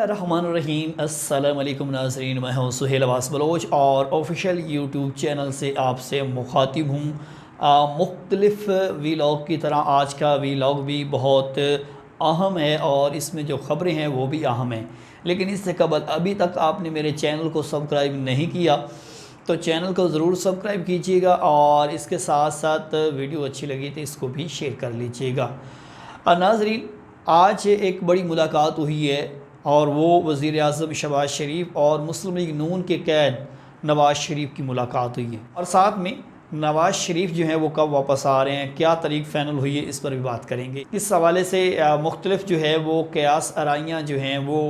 बिस्मिल्लाहिर्रहमानिर्रहीम। अस्सलाम वालेकुम नाज़रीन, मैं हूँ सुहेल अब्बास बलोच और ऑफिशियल यूट्यूब चैनल से आपसे मुखातिब हूँ। मुख्तलिफ़ वीलॉग की तरह आज का वीलॉग भी बहुत अहम है और इसमें जो ख़बरें हैं वो भी अहम हैं। लेकिन इससे कबल अभी तक आपने मेरे चैनल को सब्सक्राइब नहीं किया तो चैनल को ज़रूर सब्सक्राइब कीजिएगा और इसके साथ साथ वीडियो अच्छी लगी तो इसको भी शेयर कर लीजिएगा। नाज़रीन, आज एक बड़ी मुलाकात हुई है और वो वज़ीर आज़म शहबाज शरीफ और मुस्लिम लीग नून के कैद नवाज़ शरीफ की मुलाकात हुई है और साथ में नवाज़ शरीफ जो हैं वो कब वापस आ रहे हैं, क्या तारीख फ़ाइनल हुई है, इस पर भी बात करेंगे। इस हवाले से मुख्तलिफ़ जो है वो क़यास आराइयाँ जो हैं वो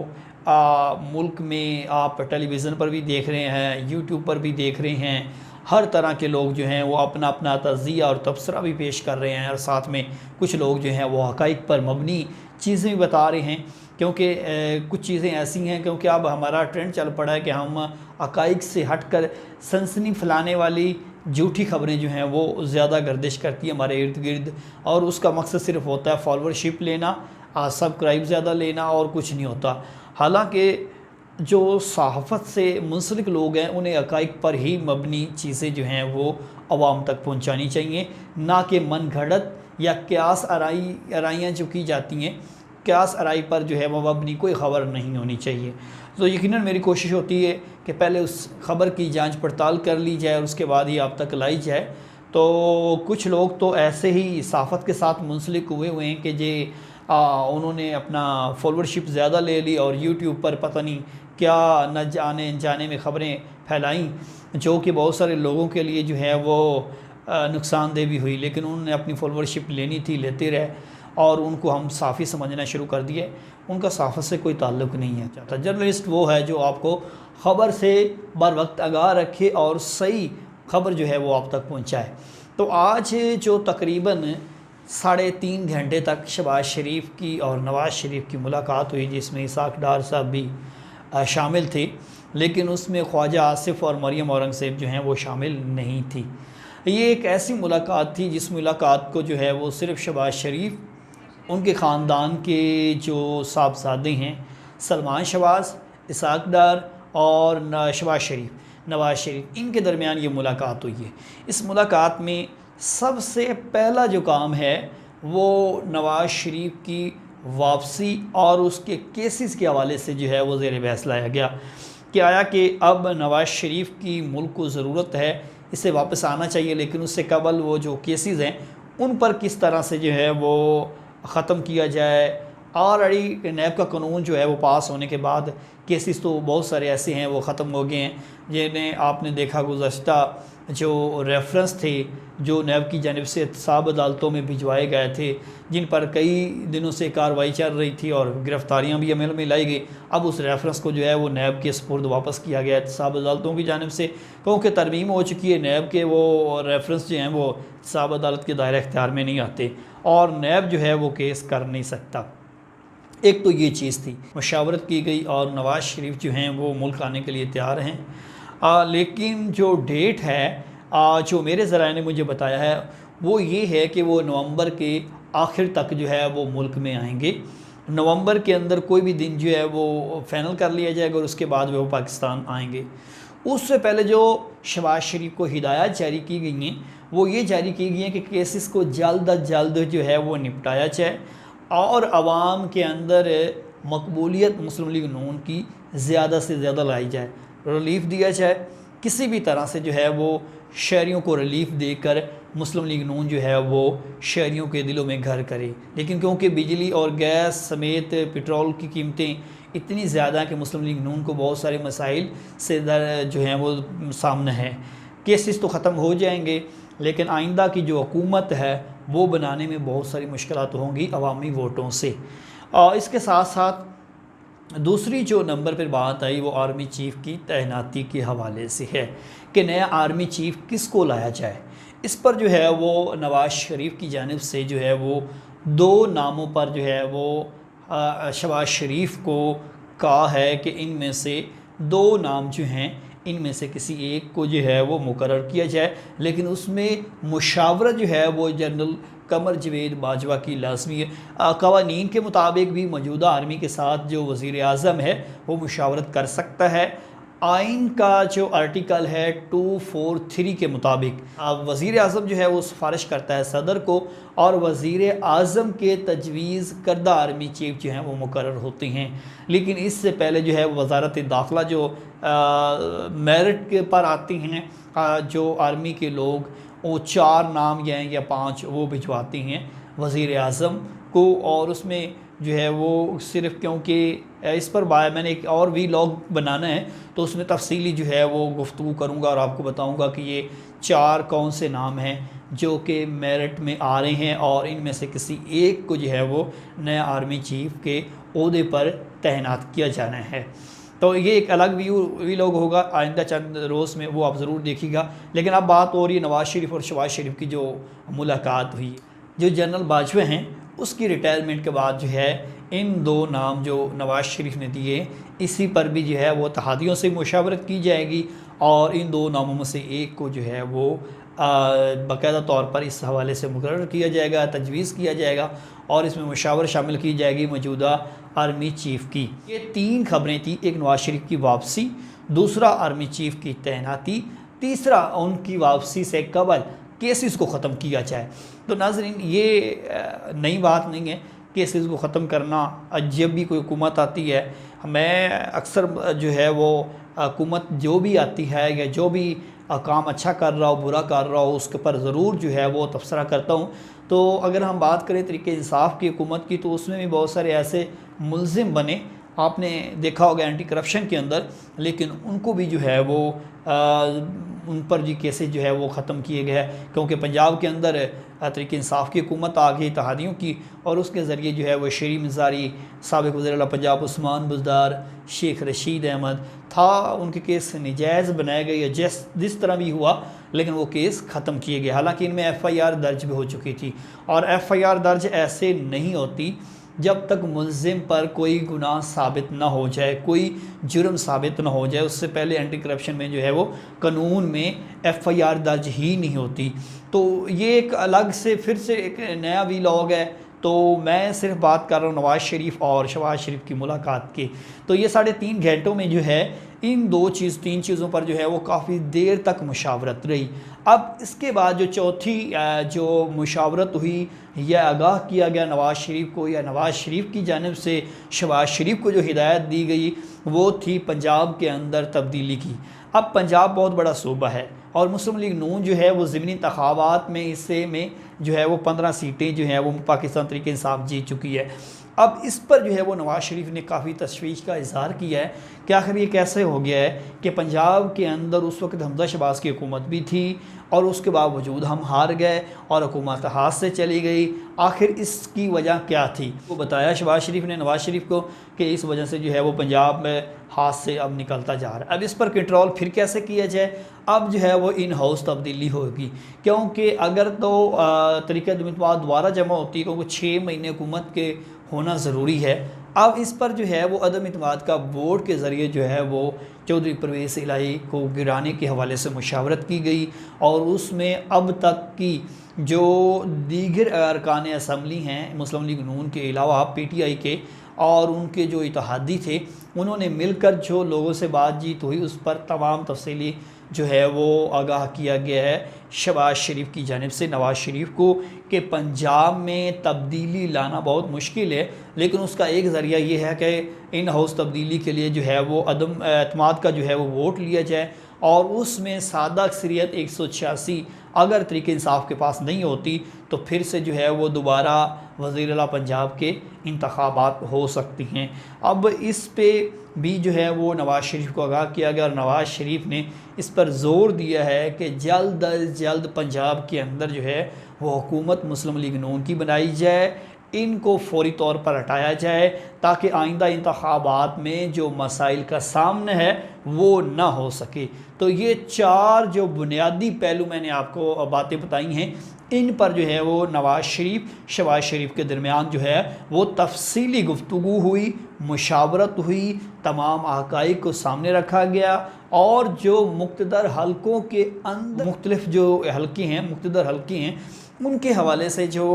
मुल्क में आप टेलीविज़न पर भी देख रहे हैं, यूट्यूब पर भी देख रहे हैं। हर तरह के लोग जो हैं वो अपना अपना तज़िया और तबसरा भी पेश कर रहे हैं और साथ में कुछ लोग जो हैं वो हक़ाइक़ पर मबनी चीज़ें भी बता रहे हैं, क्योंकि कुछ चीज़ें ऐसी हैं क्योंकि अब हमारा ट्रेंड चल पड़ा है कि हम हक़ाइक़ से हट कर सनसनी फैलाने वाली झूठी ख़बरें जो हैं वो ज़्यादा गर्दिश करती हैं हमारे इर्द गिर्द, और उसका मकसद सिर्फ़ होता है फॉलोअरशिप लेना, सब्सक्राइब ज़्यादा लेना और कुछ नहीं होता। हालांकि जो सहाफ़त से मुंसलिक लोग हैं उन्हें हक़ाइक़ पर ही मबनी चीज़ें जो हैं वो आवाम तक पहुंचानी चाहिए, ना कि मन घड़त या क़यास आराइयाँ जो की जाती हैं, क़यास आराई पर जो है वो मबनी कोई ख़बर नहीं होनी चाहिए। तो यकीनन मेरी कोशिश होती है कि पहले उस ख़बर की जांच पड़ताल कर ली जाए और उसके बाद ही आप तक लाई जाए। तो कुछ लोग तो ऐसे ही सहाफ़त के साथ मुंसलिक हुए हैं कि उन्होंने अपना फॉलोअरशिप ज़्यादा ले ली और यूट्यूब पर पता नहीं क्या न जाने अनजाने में ख़बरें फैलाई, जो कि बहुत सारे लोगों के लिए जो है वो नुकसानदेह भी हुई। लेकिन उन्होंने अपनी फॉलोअरशिप लेनी थी, लेते रहे और उनको हम साफ़ी समझना शुरू कर दिए। उनका सहाफ़त से कोई ताल्लुक़ नहीं है। चाहता जर्नलिस्ट वो है जो आपको ख़बर से बर वक्त आगाह रखे और सही ख़बर जो है वो आप तक पहुँचाए। तो आज जो तकरीबन 3.5 घंटे तक शहबाज शरीफ की और नवाज़ शरीफ की मुलाकात हुई, जिसमें इसाक डार साहब भी शामिल थे, लेकिन उसमें ख्वाजा आसिफ और मरियम औरंगज़ेब जो हैं वो शामिल नहीं थी। ये एक ऐसी मुलाकात थी जिस मुलाकात को जो है वो सिर्फ़ शहबाज शरीफ, उनके ख़ानदान के जो साहबज़ादे हैं सलमान शहबाज, इसाक डार और नवाज़ शरीफ, इनके दरमियान ये मुलाकात हुई है। इस मुलाकात में सबसे पहला जो काम है वो नवाज़ शरीफ की वापसी और उसके केसेस के हवाले से जो है वो ज़ेर बहस लाया गया कि आया कि अब नवाज़ शरीफ की मुल्क को ज़रूरत है, इसे वापस आना चाहिए, लेकिन उससे कबल वो जो केसेस हैं उन पर किस तरह से जो है वो ख़त्म किया जाए। ऑलरेडी नैब का कानून जो है वो पास होने के बाद केसेस तो बहुत सारे ऐसे हैं वो ख़त्म हो गए हैं, जिन्हें आपने देखा गुज़श्ता जो रेफरेंस थे जो नैब की जानिब से एहतसाब अदालतों में भिजवाए गए थे, जिन पर कई दिनों से कार्रवाई चल रही थी और गिरफ़्तारियाँ भी अमल में लाई गई। अब उस रेफरेंस को जो है वो नैब के सुपुर्द वापस किया गया एहतसाब अदालतों की जानिब से, क्योंकि तरमीम हो चुकी है। नैब के वो रेफरेंस जो हैं वो एहतसाब अदालत के दायरे इख्तियार में नहीं आते और नैब जो है वो केस कर नहीं सकता। एक तो ये चीज़ थी, मशावरत की गई और नवाज़ शरीफ जो हैं वो मुल्क आने के लिए तैयार हैं। लेकिन जो डेट है जो मेरे ज़राए ने मुझे बताया है वो ये है कि वो नवंबर के आखिर तक जो है वो मुल्क में आएंगे। नवंबर के अंदर कोई भी दिन जो है वो फ़ाइनल कर लिया जाएगा और उसके बाद वो पाकिस्तान आएंगे। उससे पहले जो शहबाज शरीफ को हिदायत जारी की गई हैं वो ये जारी की गई हैं कि केसेस को जल्द अज जल्द जो है वो निपटाया जाए और आवाम के अंदर मकबूलियत मुस्लिम लीग नून की ज़्यादा से ज़्यादा लाई जाए, रिलीफ़ दिया जाए। किसी भी तरह से जो है वो शहरियों को रिलीफ़ देकर मुस्लिम लीग नून जो है वो शहरियों के दिलों में घर करे। लेकिन क्योंकि बिजली और गैस समेत पेट्रोल की कीमतें इतनी ज़्यादा कि मुस्लिम लीग नून को बहुत सारे मसाइल से जो हैं वो सामने है। केसेस तो ख़त्म हो जाएंगे लेकिन आइंदा की जो हुकूमत है वो बनाने में बहुत सारी मुश्किलात होंगी अवामी वोटों से। और इसके साथ साथ दूसरी जो नंबर पर बात आई वो आर्मी चीफ़ की तैनाती के हवाले से है कि नया आर्मी चीफ़ किसको लाया जाए। इस पर जो है वो नवाज़ शरीफ की जानिब से जो है वो 2 नामों पर जो है वो शहबाज शरीफ को कहा है कि इनमें से 2 नाम जो हैं इनमें से किसी एक को जो है वो मुकर्रर किया जाए, लेकिन उसमें मुशावरत जो है वो जनरल कमर जवेद बाजवा की लाजमी है। कवानीन के मुताबिक भी मौजूदा आर्मी के साथ जो वज़ीर आज़म है वो मुशावरत कर सकता है। आइन का जो आर्टिकल है 243 के मुताबिक वज़ीर आज़म जो है वो सिफारिश करता है सदर को, और वज़ीर आज़म के तजवीज़ करदा आर्मी चीफ जो हैं वो मुकर्रर होते हैं। लेकिन इससे पहले जो है वज़ारत दाखिला जो मेरिट के पर आती हैं जो आर्मी के लोग, वो 4 नाम या 5 वो भिजवाती हैं वज़ीर आज़म को, और उसमें जो है वो सिर्फ़ क्योंकि इस पर मैंने एक और वीलॉग बनाना है तो उसमें तफसीली जो है वो गुफ्तगू करूँगा और आपको बताऊँगा कि ये 4 कौन से नाम हैं जो कि मेरिट में आ रहे हैं, और इनमें से किसी एक को जो है वो नया आर्मी चीफ के ओहदे पर तैनात किया जाना है। तो ये एक अलग वीलॉग होगा आइंदा चंद रोज़ में, वो आप ज़रूर देखिएगा। लेकिन अब बात हो रही है नवाज़ शरीफ और शहबाज शरीफ की जो मुलाकात हुई। जो जनरल बाजवा हैं उसकी रिटायरमेंट के बाद जो है इन 2 नाम जो नवाज़ शरीफ ने दिए, इसी पर भी जो है वो इत्तेहादियों से मुशावरत की जाएगी, और इन 2 नामों में से एक को जो है वो बाकायदा तौर पर इस हवाले से मुकर्रर किया जाएगा, तजवीज़ किया जाएगा, और इसमें मुशावरत शामिल की जाएगी मौजूदा आर्मी चीफ़ की। ये 3 खबरें थी, एक नवाज़ शरीफ की वापसी, दूसरा आर्मी चीफ़ की तैनाती, तीसरा उनकी वापसी से कबल केसेस को ख़त्म किया जाए। तो नाज़रीन ये नई बात नहीं है केसेस को ख़त्म करना। जब भी कोई हुकूमत आती है, मैं अक्सर जो है वो हुकूमत जो भी आती है या जो भी काम अच्छा कर रहा हो बुरा कर रहा हो उसके पर ज़रूर जो है वो तबसरा करता हूँ। तो अगर हम बात करें तरीके इंसाफ की हुकूमत की, तो उसमें भी बहुत सारे ऐसे मुल्ज़िम बने, आपने देखा होगा एंटी करप्शन के अंदर, लेकिन उनको भी जो है वो उन पर जी केसेस जो है वो ख़त्म किए गए हैं, क्योंकि पंजाब के अंदर तरीके इंसाफ की हुकूमत आ गई इत्तेहादियों की, और उसके ज़रिए जो है वो शेरी मिज़ारी, साबिक़ वज़ीर आला पंजाब उस्मान बुज़दार, शेख रशीद अहमद था, उनके केस नजायज़ बनाए गए या जिस तरह भी हुआ, लेकिन वो केस ख़त्म किए गए। हालांकि इनमें FIR दर्ज भी हो चुकी थी, और FIR दर्ज ऐसे नहीं होती जब तक मुल्ज़िम पर कोई गुनाह साबित ना हो जाए, कोई जुर्म साबित ना हो जाए, उससे पहले एंटी करप्शन में जो है वो कानून में FIR दर्ज ही नहीं होती। तो ये एक अलग से फिर से एक नया वीलॉग है। तो मैं सिर्फ बात कर रहा हूँ नवाज़ शरीफ और शहबाज शरीफ की मुलाकात की। तो ये 3.5 घंटों में जो है इन 3 चीज़ों पर जो है वो काफ़ी देर तक मुशावरत रही। अब इसके बाद जो चौथी जो मुशावरत हुई या आगाह किया गया नवाज़ शरीफ को, या नवाज़ शरीफ की जानिब से शहबाज शरीफ को जो हिदायत दी गई, वो थी पंजाब के अंदर तब्दीली की। अब पंजाब बहुत बड़ा सूबा है, और मुस्लिम लीग नून जो है वो ज़मीनी इंतखाबात में हिस्से में जो है वो 15 सीटें जो हैं वो पाकिस्तान तरीके इंसाफ जीत चुकी है। अब इस पर जो है वो नवाज़ शरीफ ने काफ़ी तशवीश का इजहार किया है कि आखिर ये कैसे हो गया है कि पंजाब के अंदर उस वक्त हमजा शहबाज की हुकूमत भी थी, और उसके बावजूद हम हार गए और हुकूमत हाथ से चली गई। आखिर इसकी वजह क्या थी? वो बताया शहबाज शरीफ ने नवाज़ शरीफ को कि इस वजह से जो है वो पंजाब में हाथ से अब निकलता जा रहा है। अब इस पर कंट्रोल फिर कैसे किया जाए? अब जो है वो इन हाउस तब्दीली होगी, क्योंकि अगर तो तरीक़े दोबारा जमा होती है, क्योंकि 6 महीने हुकूमत के होना ज़रूरी है। अब इस पर जो है वो अदम इत्मीनाद का वोट के ज़रिए जो है वो चौधरी परवेज़ इलाही को गिराने के हवाले से मुशावरत की गई, और उसमें अब तक की जो दीगर अरकान असम्बली हैं मुस्लिम लीग नून के अलावा PTI के और उनके जो इत्तेहादी थे, उन्होंने मिलकर जो लोगों से बातचीत हुई उस पर तमाम तफसीली जो है वो आगाह किया गया है शहबाज शरीफ की जानिब से नवाज़ शरीफ को कि पंजाब में तब्दीली लाना बहुत मुश्किल है, लेकिन उसका एक ज़रिया ये है कि इन हाउस तब्दीली के लिए जो है वो अदम एतमाद का जो है वो वोट लिया जाए, और उसमें सादा अक्सरियत 186 अगर तरीके इंसाफ के पास नहीं होती तो फिर से जो है वो दोबारा वज़ीर आला पंजाब के इंतखाबात हो सकती हैं। अब इस पे भी जो है वो नवाज़ शरीफ को आगाह किया गया, और नवाज़ शरीफ ने इस पर ज़ोर दिया है कि जल्द अज जल्द पंजाब के अंदर जो है वो हुकूमत मुस्लिम लीग नून की बनाई जाए। इनको फौरी तौर पर हटाया जाए ताकि आइंदा इंतखाबात में जो मसाइल का सामना है वो ना हो सके। तो ये 4 जो बुनियादी पहलू मैंने आपको बातें बताई हैं, इन पर जो है वो नवाज़ शरीफ शहबाज शरीफ के दरमियान जो है वो तफसीली गुफ्तगू हुई, मुशावरत हुई, तमाम हक़ाइक़ को सामने रखा गया और जो मुक़्तदर हलकों के अंदर मुख्तलिफ जो हलके हैं, मुक़्तदर हलके हैं, उनके हवाले से जो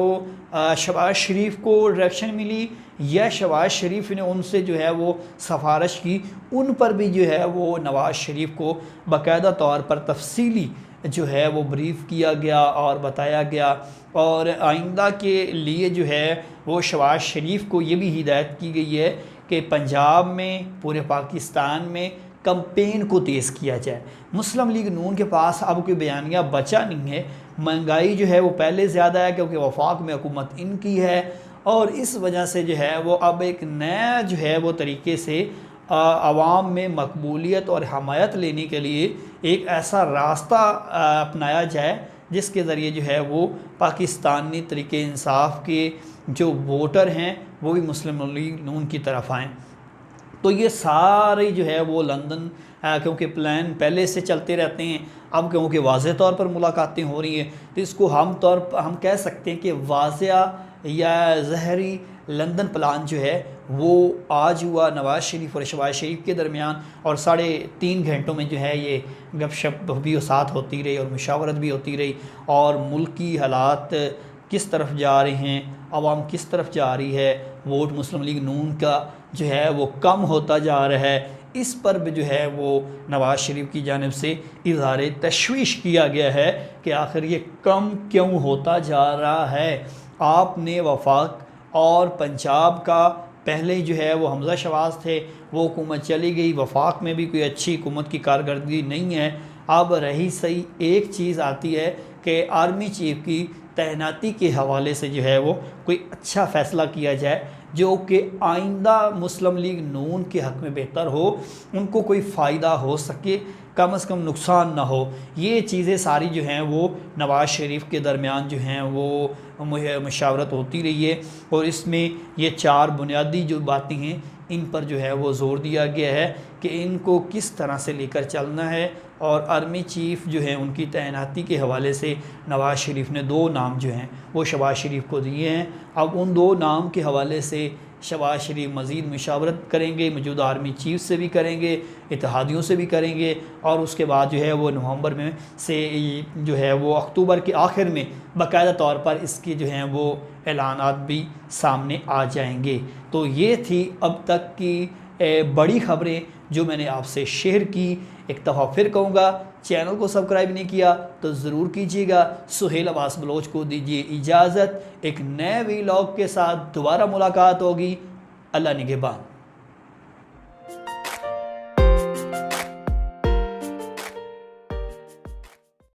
शहबाज शरीफ को डायरेक्शन मिली या शहबाज शरीफ ने उनसे जो है वो सिफारिश की, उन पर भी जो है वो नवाज़ शरीफ को बाकायदा तौर पर तफसीली जो है वो ब्रीफ़ किया गया और बताया गया। और आइंदा के लिए जो है वो शहबाज शरीफ को ये भी हिदायत की गई है कि पंजाब में, पूरे पाकिस्तान में कंपेन को तेज़ किया जाए। मुस्लिम लीग नून के पास अब कोई बयानिया बचा नहीं है। महंगाई जो है वो पहले ज़्यादा है क्योंकि वफाक में हुकूमत इनकी है और इस वजह से जो है वो अब एक नया जो है वो तरीके से आवाम में मकबूलियत और हमायत लेने के लिए एक ऐसा रास्ता अपनाया जाए जिसके ज़रिए जो है वो पाकिस्तानी तरीके इंसाफ के जो वोटर हैं वो भी मुस्लिम लीग नून की तरफ आएँ। तो ये सारे जो है वो लंदन क्योंकि प्लान पहले से चलते रहते हैं, अब क्योंकि वाज़ेह तौर पर मुलाकातें हो रही हैं तो इसको हम कह सकते हैं कि वाज़ेह या ज़हरी लंदन प्लान जो है वो आज हुआ नवाज़ शरीफ और शहबाज शरीफ के दरमियान और 3.5 घंटों में जो है ये गपशप भी साथ होती रही और मुशावरत भी होती रही और मुल्क की हालात किस तरफ जा रहे हैं, आवाम किस तरफ जा रही है, वोट मुस्लिम लीग नून का जो है वो कम होता जा रहा है, इस पर भी जो है वो नवाज़ शरीफ की जानिब से इज़हार तशवीश किया गया है कि आखिर ये कम क्यों होता जा रहा है। आपने वफाक और पंजाब का पहले जो है वो हमज़ा शहबाज थे, वो हुकूमत चली गई, वफाक में भी कोई अच्छी हुकूमत की कारकर्दगी नहीं है। अब रही सही एक चीज़ आती है कि आर्मी चीफ की तैनाती के हवाले से जो है वो कोई अच्छा फ़ैसला किया जाए जो कि आइंदा मुस्लिम लीग नून के हक़ में बेहतर हो, उनको कोई फ़ायदा हो सके, कम से कम नुकसान ना हो। ये चीज़ें सारी जो हैं वो नवाज़ शरीफ के दरमियान जो हैं वो मुशावरत होती रही है और इसमें ये 4 बुनियादी जो बातें हैं इन पर जो है वो ज़ोर दिया गया है कि इनको किस तरह से लेकर चलना है। और आर्मी चीफ़ जो है उनकी तैनाती के हवाले से नवाज़ शरीफ ने 2 नाम जो हैं वो शहबाज शरीफ को दिए हैं। अब उन 2 नाम के हवाले से शहबाज शरीफ मज़ीद मुशावरत करेंगे, मौजूदा आर्मी चीफ़ से भी करेंगे, इत्तेहादियों से भी करेंगे और उसके बाद जो है वो नवंबर में से जो है वो अक्टूबर के आखिर में बाकायदा तौर पर इसके जो हैं वो ऐलानात भी सामने आ जाएंगे। तो ये थी अब तक की बड़ी ख़बरें जो मैंने आपसे शेयर की। एक दफ़ा फिर कहूँगा, चैनल को सब्सक्राइब नहीं किया तो ज़रूर कीजिएगा। सुहेल अब्बास बलोच को दीजिए इजाज़त, एक नए वीलॉग के साथ दोबारा मुलाकात होगी। अल्लाह निगहबान।